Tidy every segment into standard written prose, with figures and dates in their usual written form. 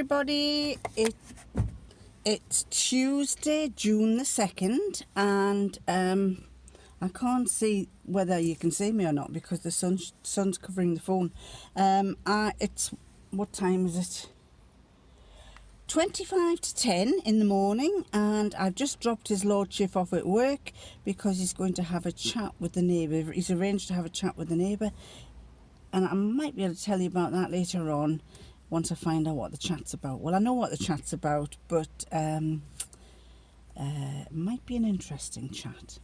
everybody. It's Tuesday, June the 2nd, and I can't see whether you can see me or not because the sun's covering the phone. It's, what time is it? 25 to 10 in the morning, and I've just dropped his lordship off at work because he's going to have a chat with the neighbour. He's arranged to have a chat with the neighbour, and I might be able to tell you about that later on once I find out what the chat's about. Well, I know what the chat's about, but it might be an interesting chat.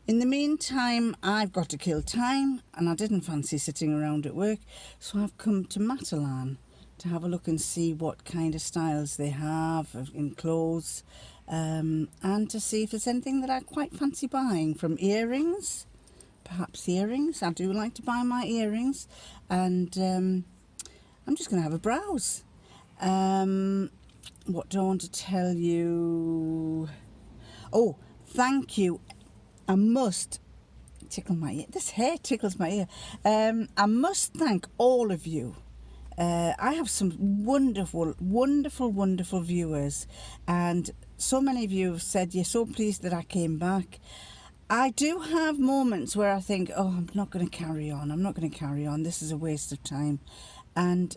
In the meantime, I've got to kill time, and I didn't fancy sitting around at work, so I've come to Matalan to have a look and see what kind of styles they have in clothes, and to see if there's anything that I quite fancy buying, from earrings, perhaps earrings. I do like to buy my earrings, and I'm just going to have a browse. What do I want to tell you? Oh, thank you. I must tickle my ear. This hair tickles my ear. I must thank all of you. I have some wonderful viewers, and so many of you have said you're so pleased that I came back. I do have moments where I think, oh, I'm not going to carry on. This is a waste of time. And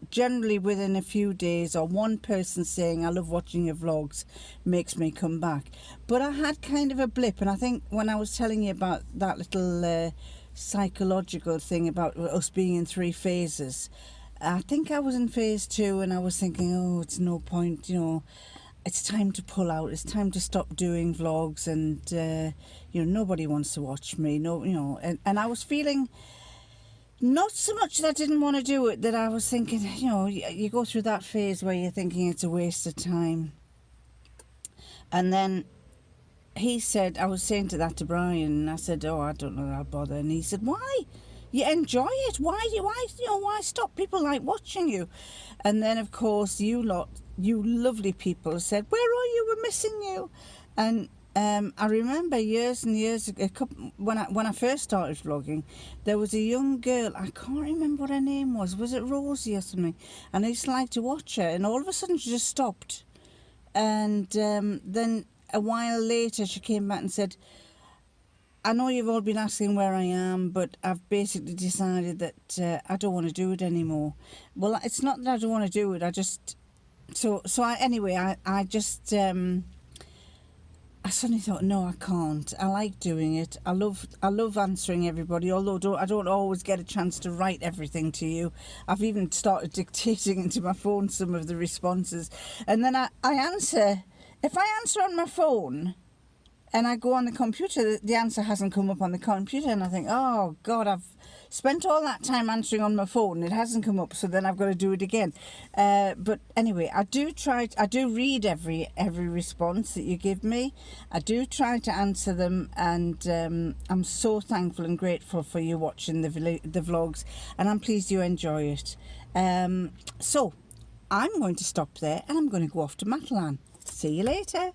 generally within a few days, or one person saying, I love watching your vlogs, makes me come back. But I had kind of a blip, and I think when I was telling you about that little psychological thing about us being in 3 phases, I think I was in phase 2, and I was thinking, oh, it's no point, it's time to pull out, it's time to stop doing vlogs, and nobody wants to watch me, and I was feeling not so much that I didn't want to do it, that I was thinking, you go through that phase where you're thinking it's a waste of time. And then he said, I was saying to Brian, and I said, oh, I don't know that I'll bother. And he said, why? You enjoy it. Why stop? People like watching you. And then, of course, you lovely people said, where are you? We're missing you. And I remember years and years ago, when I first started vlogging, there was a young girl, I can't remember what her name was it Rosie or something, and I used to like to watch her, and all of a sudden she just stopped. And then a while later she came back and said, I know you've all been asking where I am, but I've basically decided that I don't want to do it anymore. Well, it's not that I don't want to do it, I just, I suddenly thought, no, I can't. I like doing it. I love answering everybody, although I don't always get a chance to write everything to you. I've even started dictating into my phone some of the responses. And then I answer. If I answer on my phone and I go on the computer, the answer hasn't come up on the computer, and I think, oh God, I've spent all that time answering on my phone, it hasn't come up, so then I've got to do it again. But anyway, I do read every response that you give me. I do try to answer them, and I'm so thankful and grateful for you watching the vlogs, and I'm pleased you enjoy it. So I'm going to stop there, and I'm going to go off to Matalan. See you later.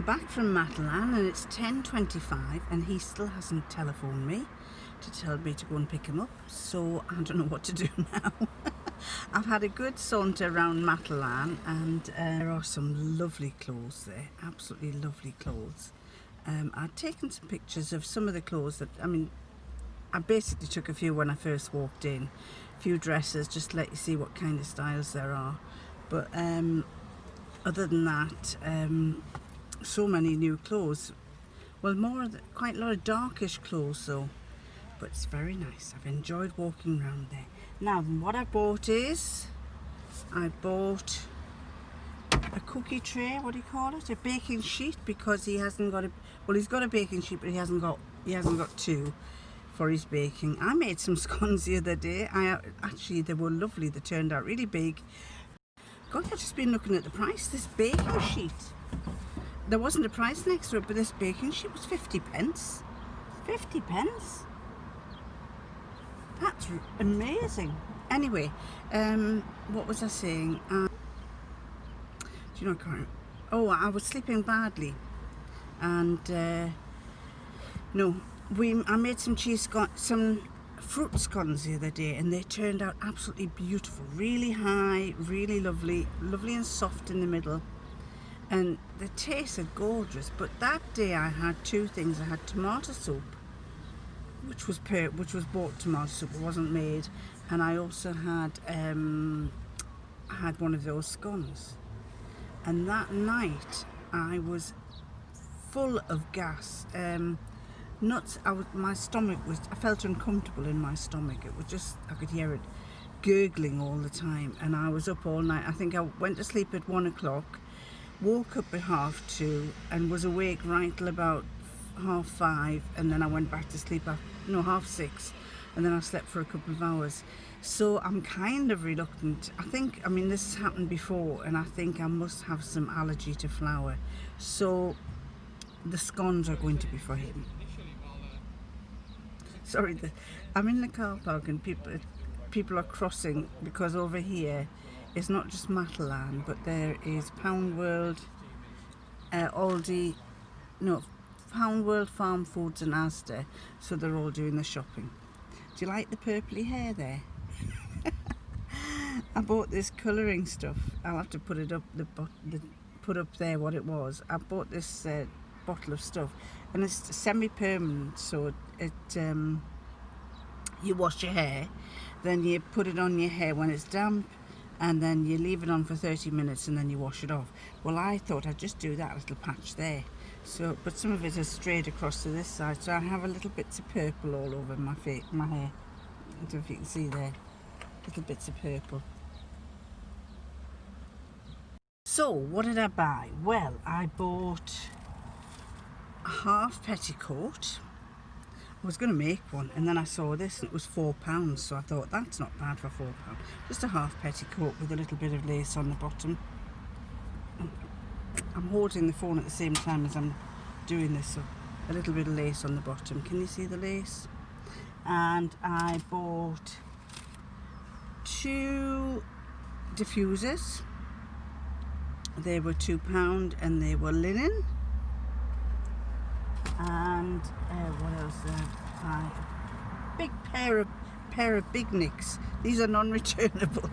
back from Matalan and it's 10:25 and he still hasn't telephoned me to tell me to go and pick him up, so I don't know what to do now. I've had a good saunter around Matalan and there are some lovely clothes there, absolutely lovely clothes. I'd taken some pictures of some of the clothes that, I basically took a few when I first walked in, a few dresses just to let you see what kind of styles there are, but other than that, so many new clothes. Well, quite a lot of darkish clothes though, but it's very nice. I've enjoyed walking around there. Now, what I bought is, I bought a cookie tray, what do you call it? A baking sheet, because he hasn't got he's got a baking sheet, but he hasn't got two for his baking. I made some scones the other day. Actually, they were lovely. They turned out really big. God, I've just been looking at the price. This baking sheet, there wasn't a price next to it, but this baking sheet was 50 pence. 50 pence? That's amazing. Anyway, what was I saying? Do you know, Karen? Oh, I was sleeping badly, and no, I made some some fruit scones the other day, and they turned out absolutely beautiful. Really high, really lovely and soft in the middle, and they tasted gorgeous. But that day I had two things. I had tomato soup, which was bought tomato soup, it wasn't made, and I also had one of those scones. And that night I was full of gas. My stomach I felt uncomfortable in my stomach. It was just, I could hear it gurgling all the time, and I was up all night. I think I went to sleep at 1 o'clock, woke up at 2:30, and was awake right till about 5:30, and then I went back to sleep at 6:30, and then I slept for a couple of hours. So I'm kind of reluctant. This has happened before, and I think I must have some allergy to flour. So the scones are going to be for him. Sorry, I'm in the car park and people are crossing, because over here it's not just Matalan, but there is Pound World, Aldi, no, Pound World, Farm Foods and Asda, so they're all doing the shopping. Do you like the purpley hair there? I bought this colouring stuff. I'll have to put it up, put up there what it was. I bought this bottle of stuff, and it's semi-permanent, so you wash your hair, then you put it on your hair when it's damp, and then you leave it on for 30 minutes and then you wash it off. Well, I thought I'd just do that little patch there, so, but some of it has strayed across to this side, so I have a little bits of purple all over my hair. I don't know if you can see there, little bits of purple. So what did I buy? Well, I bought a half petticoat. I was going to make one, and then I saw this and it was £4, so I thought that's not bad for £4. Just a half petticoat with a little bit of lace on the bottom. I'm holding the phone at the same time as I'm doing this, so a little bit of lace on the bottom. Can you see the lace? And I bought 2 diffusers. They were £2 and they were linen. And what else? Big pair of big nicks. These are non-returnable.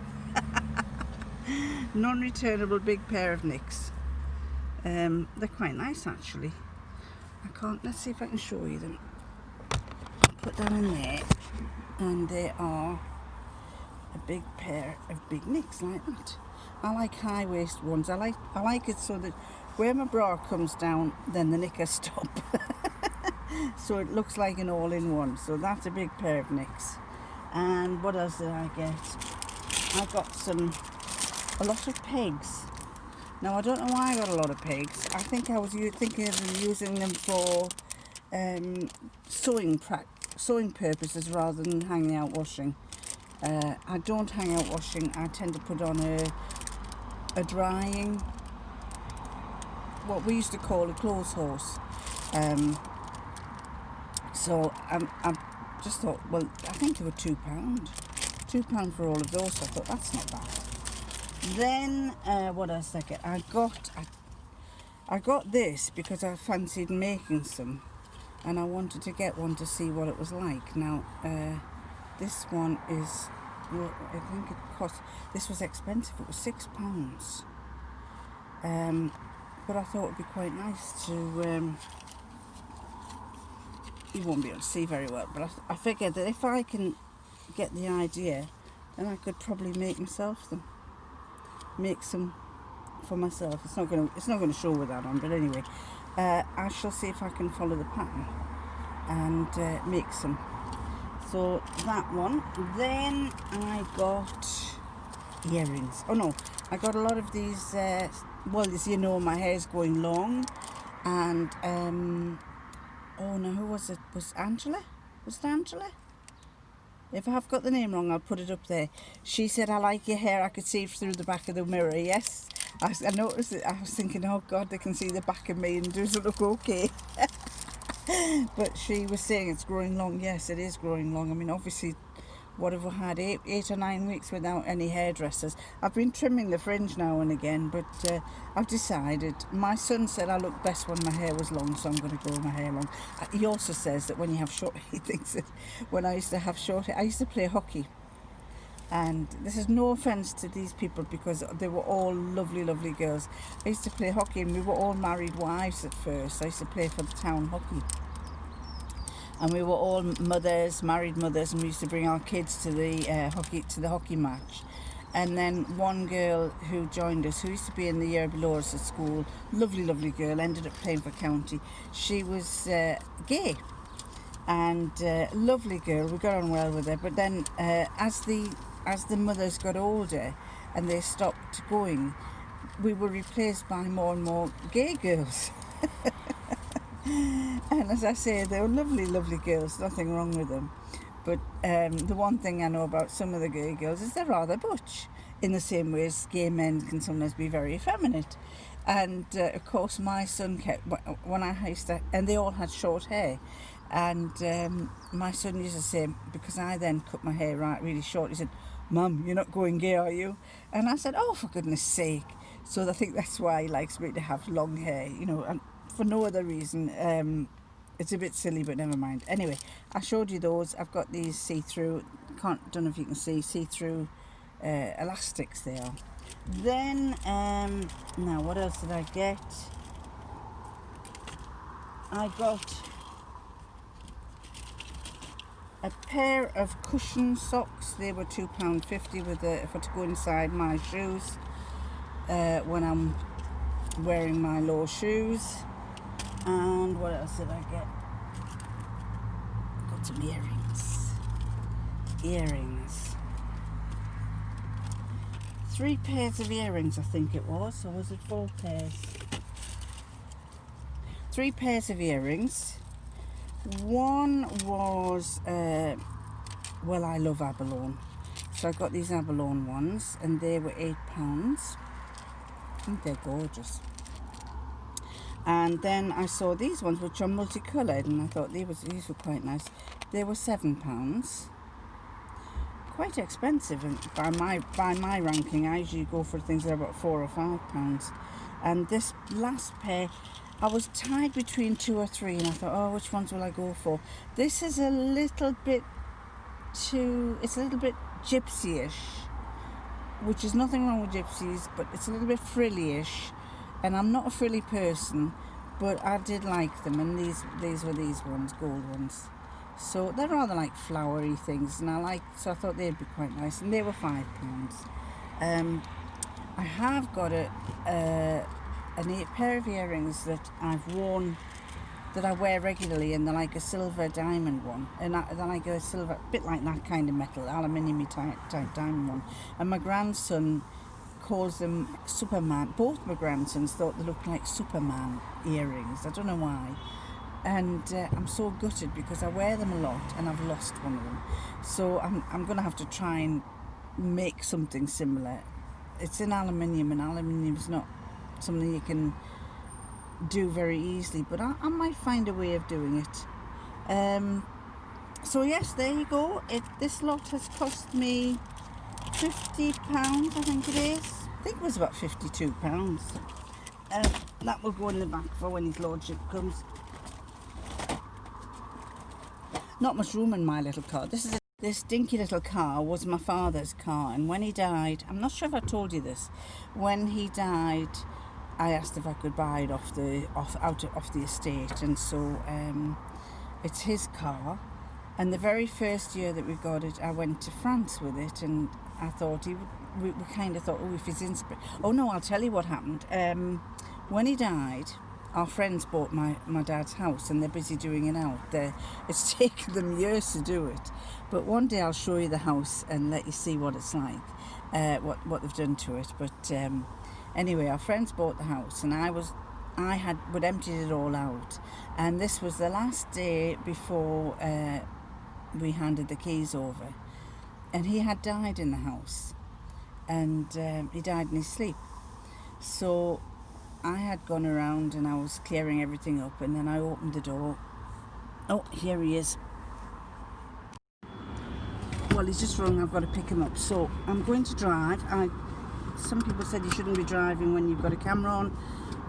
Non-returnable big pair of nicks. They're quite nice actually. Let's see if I can show you them. Put that in there, and they are a big pair of big nicks like that. I like high waist ones. I like it so that where my bra comes down, then the knickers stop. So it looks like an all-in-one. So that's a big pair of nicks. And what else did I get? I got a lot of pegs. Now I don't know why I got a lot of pegs. I think I was thinking of using them for sewing purposes rather than hanging out washing. I don't hang out washing. I tend to put on a drying, what we used to call a clothes horse. So I just thought, well, I think they were £2. £2 for all of those. So I thought that's not bad. Then what else did I get? I got I got this because I fancied making some, and I wanted to get one to see what it was like. Now, this one is, well, I think it cost, this was expensive, it was £6. But I thought it would be quite nice to, you won't be able to see very well, but I figured that if I can get the idea, then I could probably make myself them. Make some for myself. It's not going to show with that on, but anyway, I shall see if I can follow the pattern and make some. So that one. Then I got earrings. Oh no, I got a lot of these. Well, as you know, my hair's going long, and oh no, who was it? Was Angela? Was it Angela? If I've got the name wrong, I'll put it up there. She said, I like your hair, I could see through the back of the mirror. Yes, I noticed it. I was thinking, oh God, they can see the back of me, and does it look okay? But she was saying it's growing long. Yes, it is growing long. I mean, obviously, what have we had, 8 or 9 weeks without any hairdressers. I've been trimming the fringe now and again, but I've decided. My son said I look best when my hair was long, so I'm going to grow my hair long. He also says that when you have short, he thinks that when I used to have short hair, I used to play hockey. And this is no offence to these people, because they were all lovely, lovely girls. I used to play hockey, and we were all married wives at first. I used to play for the town hockey. And we were all mothers, married mothers, and we used to bring our kids to the hockey match. And then one girl who joined us, who used to be in the year below us at school, lovely, lovely girl, ended up playing for county. She was gay, and lovely girl. We got on well with her. But then, as the mothers got older and they stopped going, we were replaced by more and more gay girls. And as I say, they were lovely, lovely girls, nothing wrong with them. But the one thing I know about some of the gay girls is they're rather butch, in the same way as gay men can sometimes be very effeminate. And of course, my son kept, when I used to, and they all had short hair. And my son used to say, because I then cut my hair right really short, he said, Mum, you're not going gay, are you? And I said, oh, for goodness sake. So I think that's why he likes me to have long hair, you know, and for no other reason. It's a bit silly, but never mind. Anyway, I showed you those. I've got these see-through, don't know if you can see-through elastics there. Then, now what else did I get? I got a pair of cushion socks. They were £2.50 for to go inside my shoes when I'm wearing my low shoes. And what else did I get? Got some earrings. 3 pairs of earrings, I think it was, or was it 4 pairs? 3 pairs of earrings. One was, well, I love abalone, so I got these abalone ones, and they were £8. I think they're gorgeous. And then I saw these ones, which are multicoloured, and I thought these were quite nice. They were £7. Quite expensive, and by my ranking, I usually go for things that are about £4 or £5. And this last pair, I was tied between 2 or 3, and I thought, oh, which ones will I go for? This is a little bit gypsy-ish, which is nothing wrong with gypsies, but it's a little bit frilly-ish. And I'm not a frilly person, but I did like them, and these were these ones, gold ones. So they're rather like flowery things, and so I thought they'd be quite nice, and they were £5. I have got a pair of earrings that I've worn, that I wear regularly, and they're like a silver diamond one, and they're like a silver, bit like that kind of metal, aluminium type diamond one. And my grandson calls them Superman. Both my grandsons thought they looked like Superman earrings. I don't know why. And I'm so gutted, because I wear them a lot and I've lost one of them. So I'm going to have to try and make something similar. It's in aluminium, and aluminium is not something you can do very easily, but I might find a way of doing it. So yes, there you go. This lot has cost me £50, I think it is. I think it was about £52. that will go in the back for when his lordship comes. Not much room in my little car. This dinky little car was my father's car, and when he died, I'm not sure if I told you this, when he died, I asked if I could buy it off the estate, and so it's his car. And the very first year that we got it, I went to France with it, and I thought we kind of thought, oh, if he's oh no, I'll tell you what happened. When he died, our friends bought my dad's house, and they're busy doing it out. It's taken them years to do it, but one day I'll show you the house and let you see what it's like, what they've done to it. But anyway, our friends bought the house, and would emptied it all out, and this was the last day before we handed the keys over, and he had died in the house, and he died in his sleep. So I had gone around and I was clearing everything up, and then I opened the door. Oh, here he is. Well, he's just rung. I've got to pick him up. So I'm going to drive. Some people said you shouldn't be driving when you've got a camera on.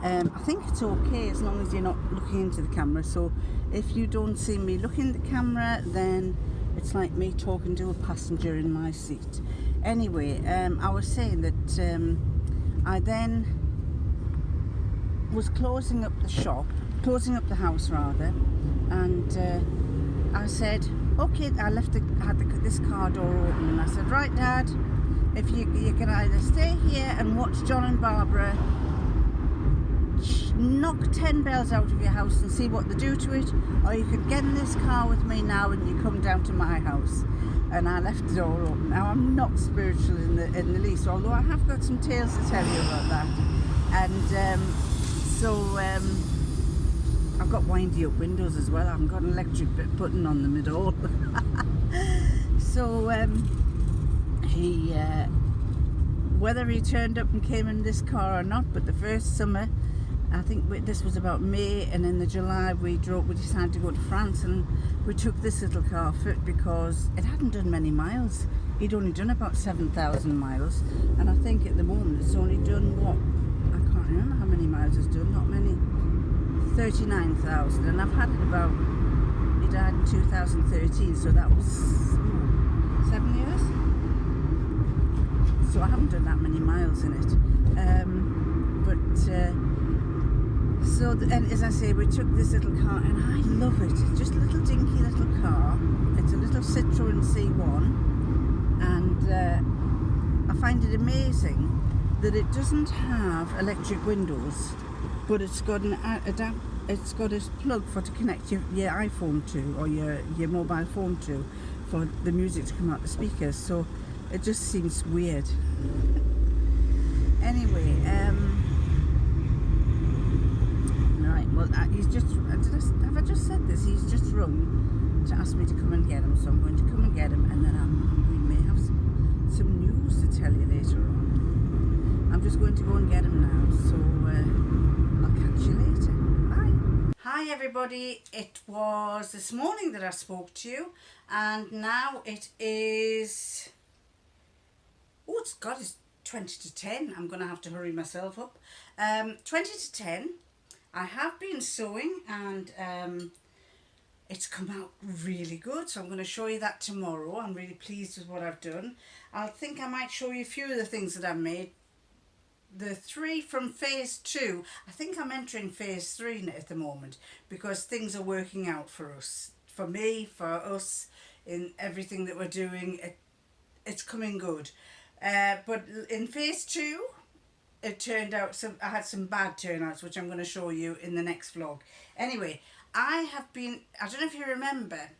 I think it's okay as long as you're not looking into the camera. So if you don't see me looking at the camera, then it's like me talking to a passenger in my seat. Anyway, I was saying that I then was closing up the house rather, and I said, okay, I had this car door open, and I said, right, Dad, if you can either stay here and watch John and Barbara knock 10 bells out of your house and see what they do to it, or you could get in this car with me now and you come down to my house. And I left the door open. Now, I'm not spiritual in the least, although I have got some tales to tell you about that. And I've got windy up windows as well. I haven't got an electric button on them at all. So whether he turned up and came in this car or not, but the first summer, I think this was about May, and in the July we decided to go to France, and we took this little car for it because it hadn't done many miles. He'd only done about 7,000 miles, and I think at the moment it's only done what? I can't remember how many miles it's done, not many. 39,000, and I've had it about, he died in 2013, so that was 7 years. So I haven't done that many miles in it. And as I say, we took this little car, and I love it. It's just a little dinky little car. It's a little Citroen C1, and I find it amazing that it doesn't have electric windows, but it's got it's got a plug to connect your iPhone to, or your mobile phone to, for the music to come out the speakers. So it just seems weird. Anyway, right. Well, he's just. Have I just said this? He's just rung to ask me to come and get him. So I'm going to come and get him, and then we may have some news to tell you later on. I'm just going to go and get him now. So I'll catch you later. Bye. Hi everybody. It was this morning that I spoke to you, and now it is. Oh, it's 20 to 10. I'm going to have to hurry myself up. 20 to 10. I have been sewing, and it's come out really good. So I'm going to show you that tomorrow. I'm really pleased with what I've done. I think I might show you a few of the things that I've made. The 3 from phase 2. I think I'm entering phase 3 at the moment, because things are working out for us. For me, for us, in everything that we're doing. It's coming good. But in phase 2, it turned out, I had some bad turnouts, which I'm going to show you in the next vlog. Anyway, I don't know if you remember,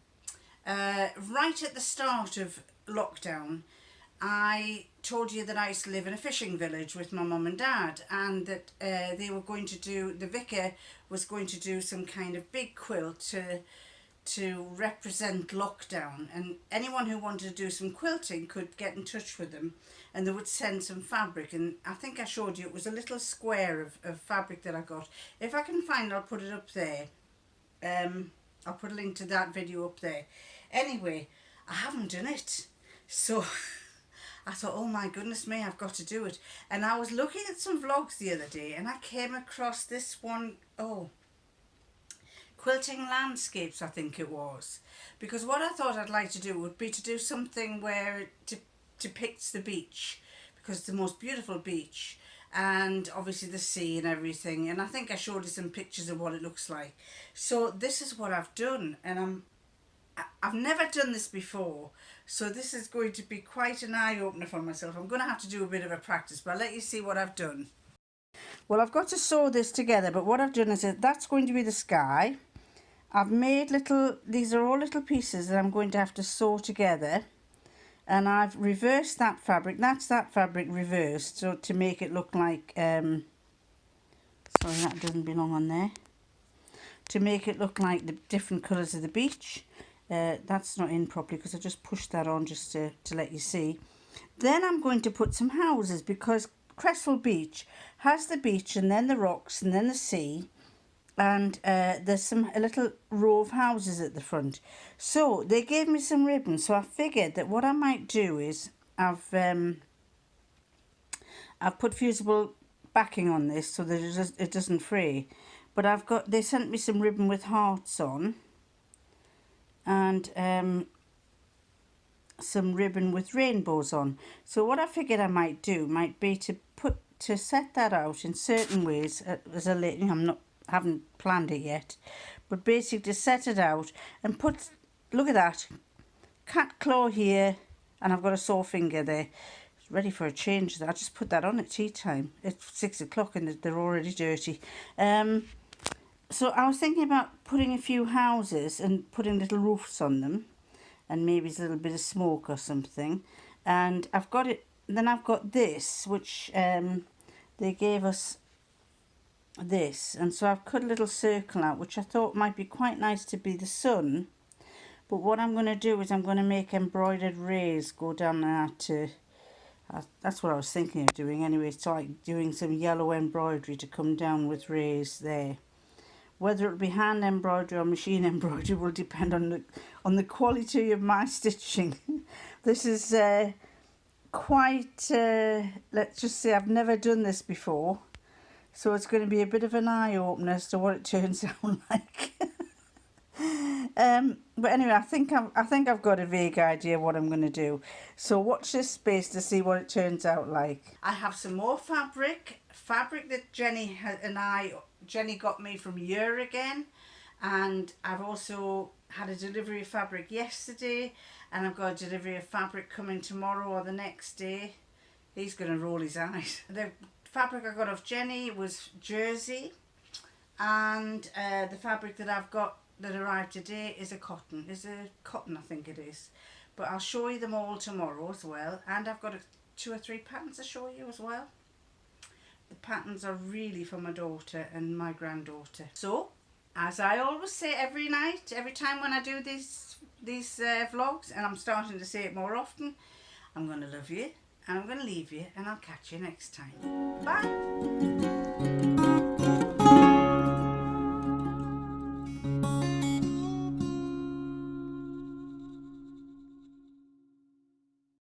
right at the start of lockdown, I told you that I used to live in a fishing village with my mum and dad, and that they were going to do, the vicar was going to do some kind of big quilt to represent lockdown, and anyone who wanted to do some quilting could get in touch with them, and they would send some fabric. And I think I showed you, it was a little square of fabric that I got. If I can find it, I'll put it up there. I'll put a link to that video up there. Anyway, I haven't done it, so I thought, oh my goodness me, I've got to do it. And I was looking at some vlogs the other day and I came across this one, quilting landscapes, I think it was. Because what I thought I'd like to do would be to do something where it depicts the beach, because it's the most beautiful beach, and obviously the sea and everything. And I think I showed you some pictures of what it looks like. So this is what I've done, and I've never done this before, so this is going to be quite an eye-opener for myself. I'm going to have to do a bit of a practice, but I'll let you see what I've done. Well, I've got to sew this together, but what I've done is that's going to be the sky. I've made these are all little pieces that I'm going to have to sew together, and I've reversed that fabric. That's that fabric reversed, so to make it look like, sorry, that doesn't belong on there. To make it look like the different colours of the beach. That's not in properly because I just pushed that on just to let you see. Then I'm going to put some houses, because Cresswell Beach has the beach and then the rocks and then the sea, and there's a little row of houses at the front. So they gave me some ribbon, so I figured that what I might do is I've put fusible backing on this so that it doesn't fray. But they sent me some ribbon with hearts on, and some ribbon with rainbows on. So what I figured I might do might be to set that out in certain ways as a later. Haven't planned it yet, but basically to set it out and look at that, cat claw here, and I've got a sore finger there. It's ready for a change. I just put that on at tea time. It's 6 o'clock and they're already dirty. So I was thinking about putting a few houses and putting little roofs on them, and maybe a little bit of smoke or something. And I've got it. Then I've got this, which they gave us this, and so I've cut a little circle out, which I thought might be quite nice to be the sun. But what I'm going to do is I'm going to make embroidered rays go down that. That's what I was thinking of doing anyway. So like doing some yellow embroidery to come down with rays there. Whether it'll be hand embroidery or machine embroidery will depend on the quality of my stitching. This is quite, let's just say I've never done this before, so it's going to be a bit of an eye-opener as to what it turns out like. But anyway, I think I've got a vague idea what I'm going to do. So watch this space to see what it turns out like. I have some more fabric that Jenny got me from Year Again, and I've also had a delivery of fabric yesterday, and I've got a delivery of fabric coming tomorrow or the next day. He's going to roll his eyes. The fabric I got off Jenny was jersey, and the fabric that I've got that arrived today is a cotton. I think it is. But I'll show you them all tomorrow as well, and I've got 2 or 3 patterns to show you as well. The patterns are really for my daughter and my granddaughter. So, as I always say every night, every time when I do these vlogs, and I'm starting to say it more often, I'm going to love you, and I'm going to leave you, and I'll catch you next time. Bye!